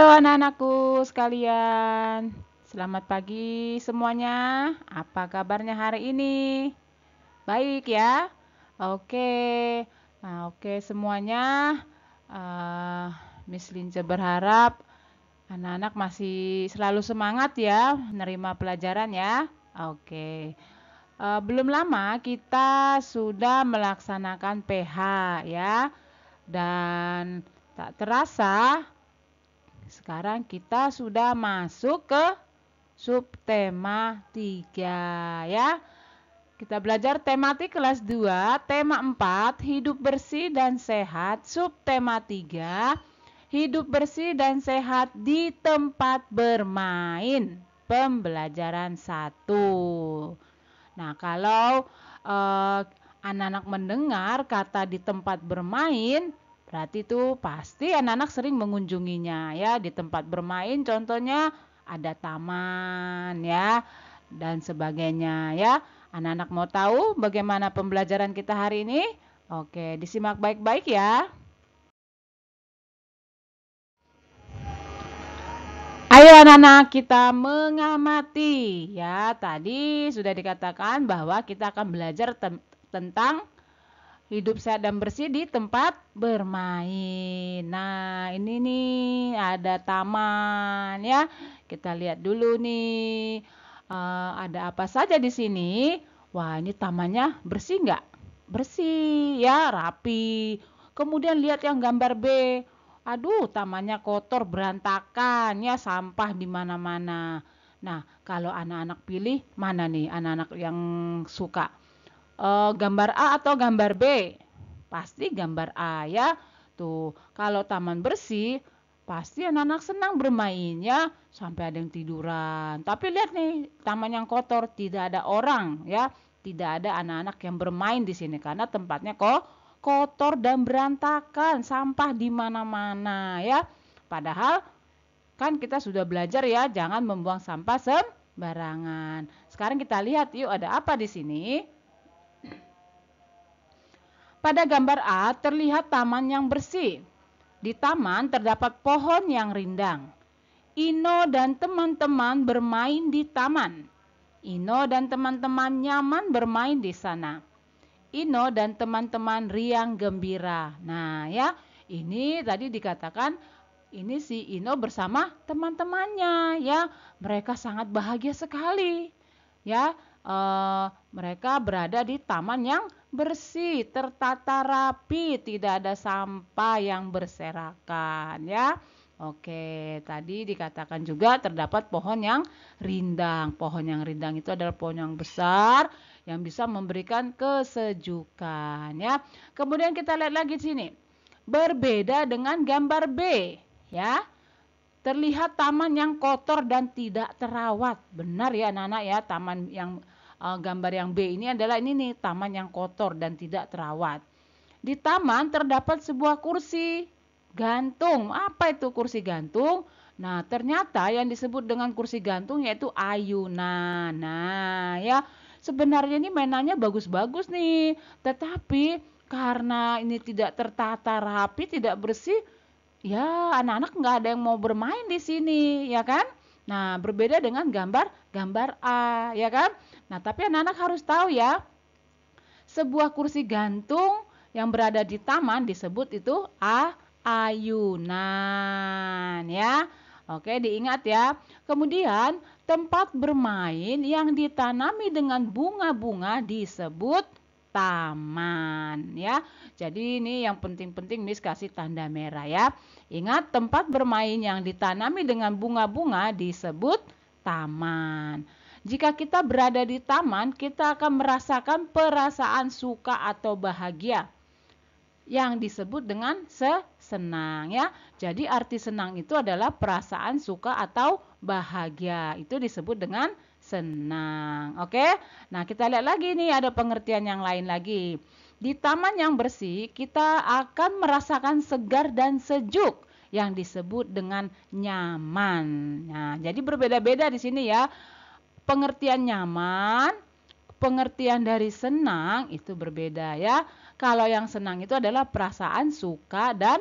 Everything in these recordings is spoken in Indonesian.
Halo anak-anakku sekalian, selamat pagi semuanya. Apa kabarnya hari ini? Baik ya? Oke, oke semuanya. eh, Miss Lince berharap anak-anak masih selalu semangat ya, menerima pelajaran ya. Oke, belum lama kita sudah melaksanakan PH ya, dan tak terasa sekarang kita sudah masuk ke subtema 3 ya. Kita belajar tematik kelas 2, tema 4, hidup bersih dan sehat, subtema 3, hidup bersih dan sehat di tempat bermain, pembelajaran 1. Nah, kalau anak-anak mendengar kata di tempat bermain, berarti itu pasti anak-anak sering mengunjunginya ya. Di tempat bermain contohnya ada taman ya dan sebagainya ya. Anak-anak mau tahu bagaimana pembelajaran kita hari ini? Oke, disimak baik-baik ya. Ayo anak-anak kita mengamati ya. Tadi sudah dikatakan bahwa kita akan belajar tentang hidup sehat dan bersih di tempat bermain. Nah, ini nih ada taman ya. Kita lihat dulu nih. Ada apa saja di sini? Wah, ini tamannya bersih nggak? Bersih ya, rapi. Kemudian lihat yang gambar B. Aduh, tamannya kotor, berantakan ya, sampah di mana-mana. Nah, kalau anak-anak pilih mana nih anak-anak yang suka? Gambar A atau gambar B? Pasti gambar A ya. Tuh, kalau taman bersih, pasti anak-anak senang bermainnya sampai ada yang tiduran. Tapi lihat nih, taman yang kotor, tidak ada orang ya. Tidak ada anak-anak yang bermain di sini karena tempatnya kok kotor dan berantakan, sampah di mana-mana ya. Padahal kan kita sudah belajar ya, jangan membuang sampah sembarangan. Sekarang kita lihat yuk ada apa di sini? Pada gambar A terlihat taman yang bersih. Di taman terdapat pohon yang rindang. Ino dan teman-teman bermain di taman. Ino dan teman-teman nyaman bermain di sana. Ino dan teman-teman riang gembira. Nah ya, ini tadi dikatakan ini si Ino bersama teman-temannya ya. Mereka sangat bahagia sekali. Ya, mereka berada di taman yang bersih, tertata rapi, tidak ada sampah yang berserakan ya. Oke, tadi dikatakan juga terdapat pohon yang rindang. Pohon yang rindang itu adalah pohon yang besar yang bisa memberikan kesejukan ya. Kemudian kita lihat lagi di sini. Berbeda dengan gambar B ya. Terlihat taman yang kotor dan tidak terawat. Benar ya anak-anak ya, taman yang gambar yang B ini adalah ini nih, taman yang kotor dan tidak terawat. Di taman terdapat sebuah kursi gantung. Apa itu kursi gantung? Nah, ternyata yang disebut dengan kursi gantung yaitu ayunan. Nah, ya, sebenarnya ini mainannya bagus-bagus nih, tetapi karena ini tidak tertata rapi, tidak bersih, ya, anak-anak nggak ada yang mau bermain di sini, ya kan? Nah, berbeda dengan gambar A, ya kan? Nah, tapi anak-anak harus tahu ya, sebuah kursi gantung yang berada di taman disebut itu ayunan, ya. Oke, diingat ya. Kemudian, tempat bermain yang ditanami dengan bunga-bunga disebut taman, ya. Jadi ini yang penting-penting Miss kasih tanda merah ya. Ingat, tempat bermain yang ditanami dengan bunga-bunga disebut taman. Jika kita berada di taman, kita akan merasakan perasaan suka atau bahagia yang disebut dengan senang ya. Jadi arti senang itu adalah perasaan suka atau bahagia. Itu disebut dengan senang. Oke? Nah, kita lihat lagi nih ada pengertian yang lain lagi. Di taman yang bersih, kita akan merasakan segar dan sejuk yang disebut dengan nyaman. Nah, jadi berbeda-beda di sini ya. Pengertian nyaman, pengertian dari senang itu berbeda ya. Kalau yang senang itu adalah perasaan suka dan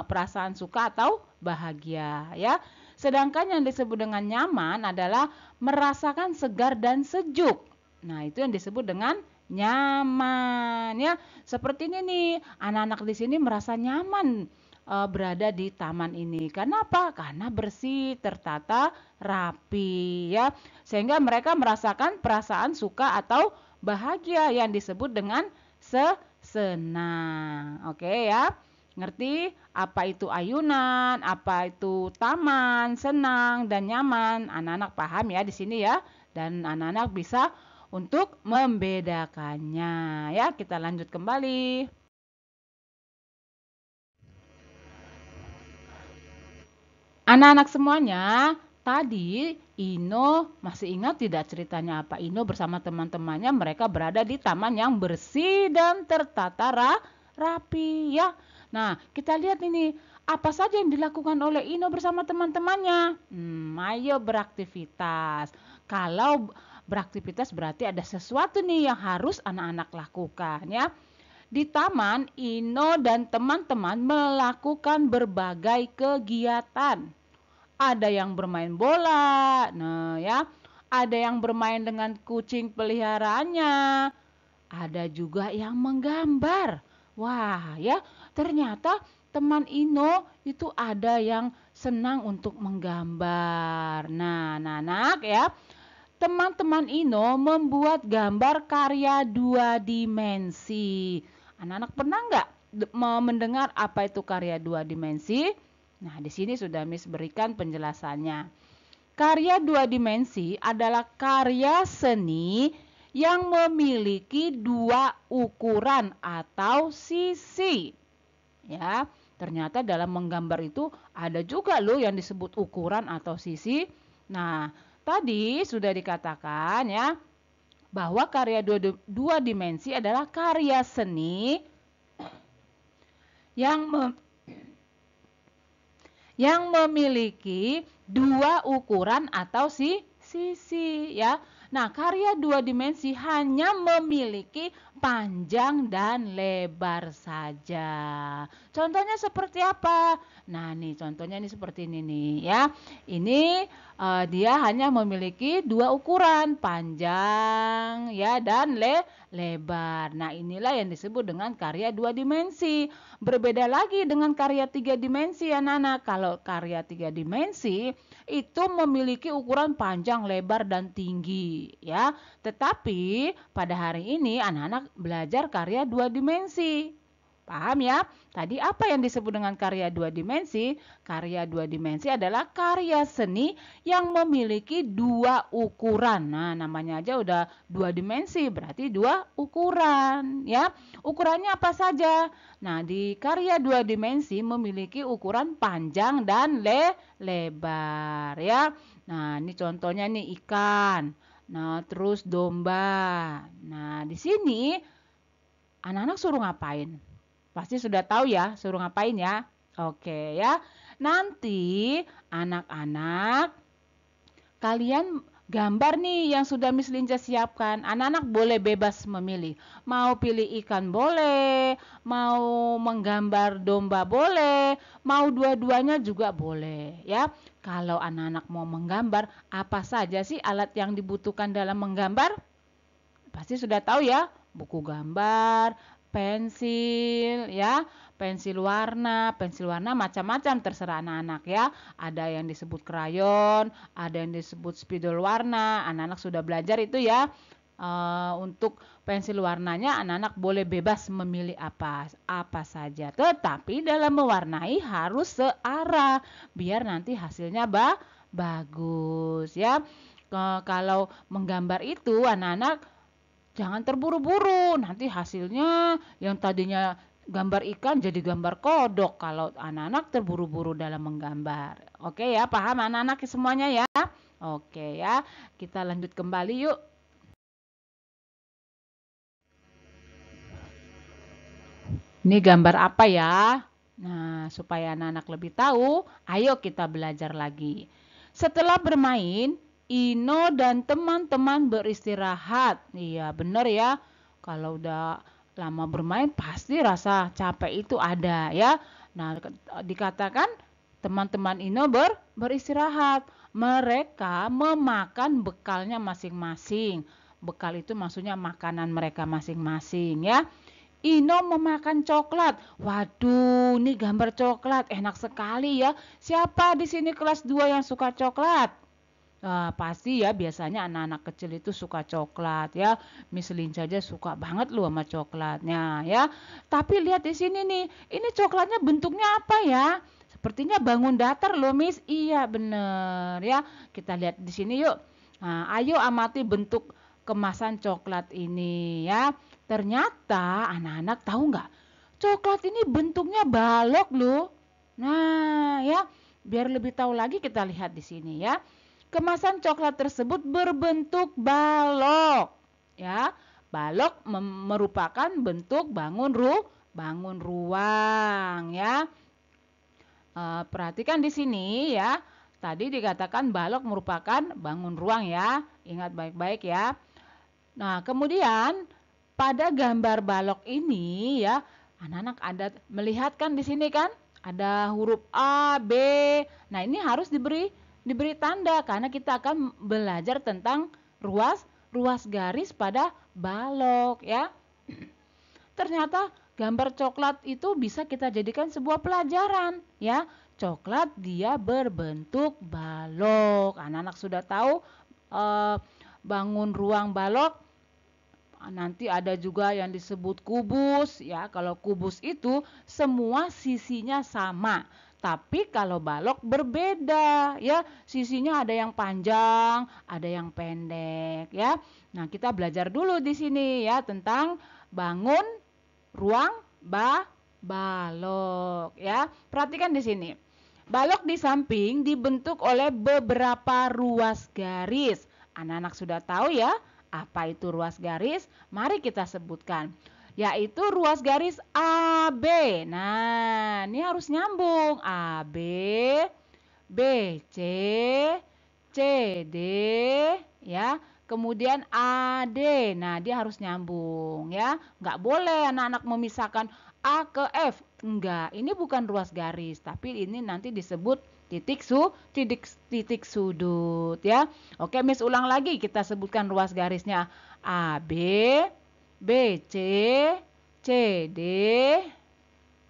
perasaan suka atau bahagia ya. Sedangkan yang disebut dengan nyaman adalah merasakan segar dan sejuk. Nah, itu yang disebut dengan nyaman ya. Seperti ini nih, anak-anak di sini merasa nyaman berada di taman ini. Karena apa? Karena bersih, tertata, rapi ya. Sehingga mereka merasakan perasaan suka atau bahagia yang disebut dengan senang. Oke ya. Ngerti apa itu ayunan, apa itu taman, senang dan nyaman. Anak-anak paham ya di sini ya. Dan anak-anak bisa untuk membedakannya ya. Kita lanjut kembali. Anak-anak semuanya, tadi Ino masih ingat tidak ceritanya apa? Ino bersama teman-temannya mereka berada di taman yang bersih dan tertata rapi ya. Nah, kita lihat ini apa saja yang dilakukan oleh Ino bersama teman-temannya. Ayo beraktivitas. Kalau beraktivitas berarti ada sesuatu nih yang harus anak-anak lakukan ya. Di taman, Ino dan teman-teman melakukan berbagai kegiatan. Ada yang bermain bola, nah ya, ada yang bermain dengan kucing peliharaannya, ada juga yang menggambar. Wah, ya, ternyata teman Ino itu ada yang senang untuk menggambar. Nah, anak ya, teman-teman Ino membuat gambar karya 2 dimensi. Anak-anak pernah nggak mendengar apa itu karya 2 dimensi? Nah, di sini sudah Miss berikan penjelasannya. Karya 2 dimensi adalah karya seni yang memiliki 2 ukuran atau sisi. Ya, ternyata dalam menggambar itu ada juga loh yang disebut ukuran atau sisi. Nah, tadi sudah dikatakan ya bahwa karya 2 dimensi adalah karya seni yang memiliki 2 ukuran atau sisi ya. Nah, karya 2 dimensi hanya memiliki panjang dan lebar saja. Contohnya seperti apa? Nah, nih contohnya nih seperti ini nih ya. Ini dia hanya memiliki 2 ukuran, panjang ya dan lebar. Nah, inilah yang disebut dengan karya 2 dimensi. Berbeda lagi dengan karya 3 dimensi anak-anak. Kalau karya 3 dimensi itu memiliki ukuran panjang, lebar, dan tinggi ya. Tetapi pada hari ini anak-anak belajar karya 2 dimensi. Paham ya? Tadi apa yang disebut dengan karya 2 dimensi? Karya 2 dimensi adalah karya seni yang memiliki 2 ukuran. Nah, namanya aja udah 2 dimensi, berarti 2 ukuran ya. Ukurannya apa saja? Nah, di karya 2 dimensi memiliki ukuran panjang dan lebar ya. Nah, ini contohnya nih ikan. Nah, terus domba. Nah, di sini anak-anak suruh ngapain? Pasti sudah tahu ya, suruh ngapain ya? Oke ya. Nanti anak-anak kalian gambar nih yang sudah Miss Linca siapkan. Anak-anak boleh bebas memilih. Mau pilih ikan boleh, mau menggambar domba boleh, mau dua-duanya juga boleh ya. Kalau anak-anak mau menggambar, apa saja sih alat yang dibutuhkan dalam menggambar? Pasti sudah tahu ya, buku gambar, pensil ya, pensil warna macam-macam terserah anak-anak ya. Ada yang disebut krayon, ada yang disebut spidol warna. Anak-anak sudah belajar itu ya. Untuk pensil warnanya anak-anak boleh bebas memilih apa saja. Tetapi dalam mewarnai harus searah biar nanti hasilnya bagus ya. Kalau menggambar itu anak-anak jangan terburu-buru, nanti hasilnya yang tadinya gambar ikan jadi gambar kodok kalau anak-anak terburu-buru dalam menggambar. Oke ya, paham anak-anak semuanya ya? Oke ya, kita lanjut kembali yuk. Ini gambar apa ya? Nah, supaya anak-anak lebih tahu, ayo kita belajar lagi. Setelah bermain, Ino dan teman-teman beristirahat. Iya, benar ya. Kalau udah lama bermain pasti rasa capek itu ada ya. Nah, dikatakan teman-teman Ino beristirahat. Mereka memakan bekalnya masing-masing. Bekal itu maksudnya makanan mereka masing-masing ya. Ino memakan coklat. Waduh, ini gambar coklat. Enak sekali ya. Siapa di sini kelas 2 yang suka coklat? Pasti ya, biasanya anak-anak kecil itu suka coklat ya. Miss Linca aja suka banget loh sama coklatnya ya. Tapi lihat di sini nih, ini coklatnya bentuknya apa ya? Sepertinya bangun datar loh Miss. Iya bener ya. Kita lihat di sini yuk. Nah, ayo amati bentuk kemasan coklat ini ya. Ternyata anak-anak tahu nggak? Coklat ini bentuknya balok loh. Nah ya, biar lebih tahu lagi kita lihat di sini ya. Kemasan coklat tersebut berbentuk balok. Ya, balok merupakan bentuk bangun ruang ya. Perhatikan di sini ya. Tadi dikatakan balok merupakan bangun ruang ya. Ingat baik-baik ya. Nah, kemudian pada gambar balok ini ya, anak-anak ada melihat kan di sini kan? Ada huruf A, B. Nah, ini harus diberi tanda karena kita akan belajar tentang ruas garis pada balok ya. Ternyata gambar coklat itu bisa kita jadikan sebuah pelajaran ya. Coklat dia berbentuk balok. Anak-anak sudah tahu bangun ruang balok. Nanti ada juga yang disebut kubus ya. Kalau kubus itu semua sisinya sama. Tapi kalau balok berbeda ya. Sisinya ada yang panjang, ada yang pendek ya. Nah, kita belajar dulu di sini ya tentang bangun ruang balok ya. Perhatikan di sini. Balok di samping dibentuk oleh beberapa ruas garis. Anak-anak sudah tahu ya apa itu ruas garis? Mari kita sebutkan. Yaitu ruas garis AB. Nah, ini harus nyambung. AB, BC, CD, ya. Kemudian AD. Nah, dia harus nyambung ya. Nggak boleh anak-anak memisahkan A ke F. Enggak, ini bukan ruas garis, tapi ini nanti disebut titik sudut ya. Oke, Miss ulang lagi, kita sebutkan ruas garisnya AB, BC, CD,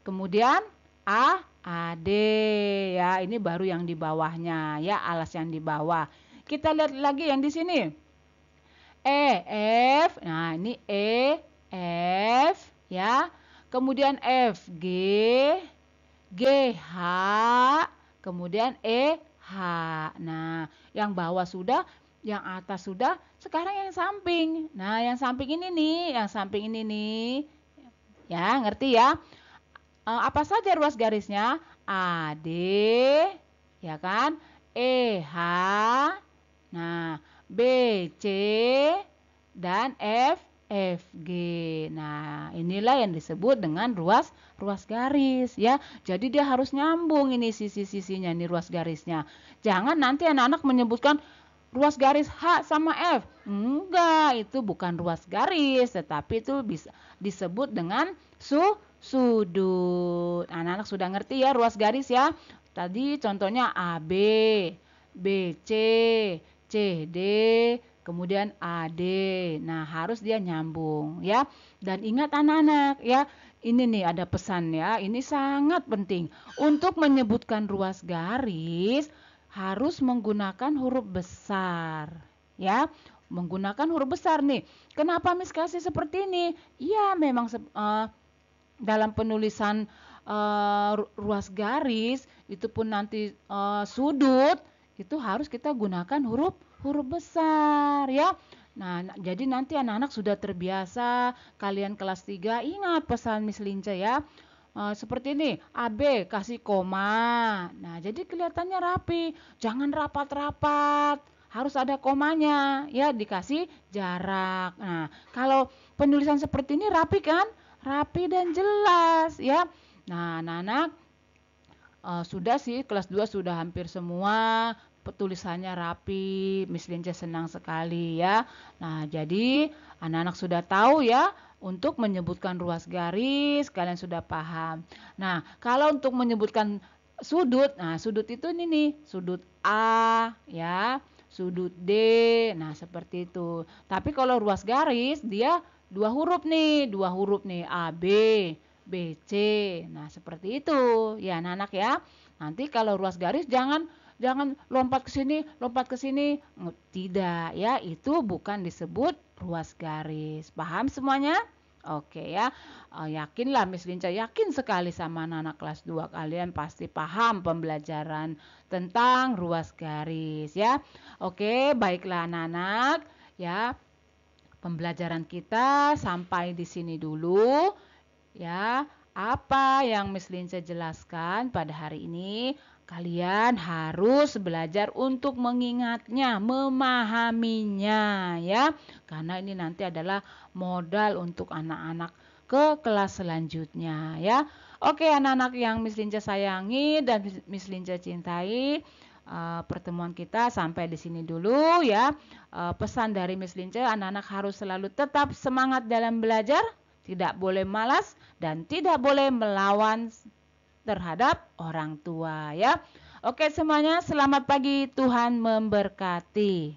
kemudian AD ya. Ini baru yang di bawahnya ya, alas yang di bawah. Kita lihat lagi yang di sini. EF. Nah, ini EF ya. Kemudian FG, GH, kemudian EH. Nah, yang bawah sudah, yang atas sudah, sekarang yang samping. Nah, yang samping ini nih, yang samping ini nih. Ya, ngerti ya? Apa saja ruas garisnya? AD, ya kan? EH, nah, BC, dan FG. Nah, inilah yang disebut dengan ruas garis ya. Jadi dia harus nyambung ini sisi-sisinya, ini ruas garisnya. Jangan nanti anak-anak menyebutkan ruas garis H sama F. Enggak, itu bukan ruas garis, tetapi itu bisa disebut dengan sudut. Anak-anak sudah ngerti ya ruas garis ya. Tadi contohnya AB, BC, CD, kemudian AD. Nah, harus dia nyambung ya. Dan ingat anak-anak ya, ini nih ada pesan ya. Ini sangat penting. Untuk menyebutkan ruas garis harus menggunakan huruf besar ya. Menggunakan huruf besar nih. Kenapa Miss kasih seperti ini? Ya, memang dalam penulisan ruas garis itu pun nanti sudut itu harus kita gunakan huruf besar ya. Nah, jadi nanti anak-anak sudah terbiasa. Kalian kelas 3 ingat pesan Miss Linca ya. Seperti ini, AB kasih koma. Nah, jadi kelihatannya rapi. Jangan rapat-rapat. Harus ada komanya ya, dikasih jarak. Nah, kalau penulisan seperti ini rapi kan? Rapi dan jelas ya. Nah, anak-anak sudah sih kelas 2 sudah hampir semua tulisannya rapi. Miss Linca senang sekali ya. Nah, jadi anak-anak sudah tahu ya Untuk menyebutkan ruas garis, kalian sudah paham. Nah, kalau untuk menyebutkan sudut, nah sudut itu ini nih, sudut A, ya, sudut D, nah seperti itu. Tapi kalau ruas garis, dia dua huruf nih, A, B, B, C. Nah, seperti itu. Ya, anak-anak ya. Nanti kalau ruas garis jangan lompat ke sini. Tidak ya, itu bukan disebut ruas garis. Paham semuanya? Oke ya. Yakinlah Miss Linca yakin sekali sama anak-anak kelas 2 kalian pasti paham pembelajaran tentang ruas garis ya. Oke, baiklah anak-anak ya. Pembelajaran kita sampai di sini dulu ya. Apa yang Miss Linca jelaskan pada hari ini, kalian harus belajar untuk mengingatnya, memahaminya ya. Karena ini nanti adalah modal untuk anak-anak ke kelas selanjutnya ya. Oke anak-anak yang Miss Linca sayangi dan Miss Linca cintai, pertemuan kita sampai di sini dulu ya. Pesan dari Miss Linca, anak-anak harus selalu tetap semangat dalam belajar, tidak boleh malas dan tidak boleh melawan terhadap orang tua ya. Oke semuanya, selamat pagi, Tuhan memberkati.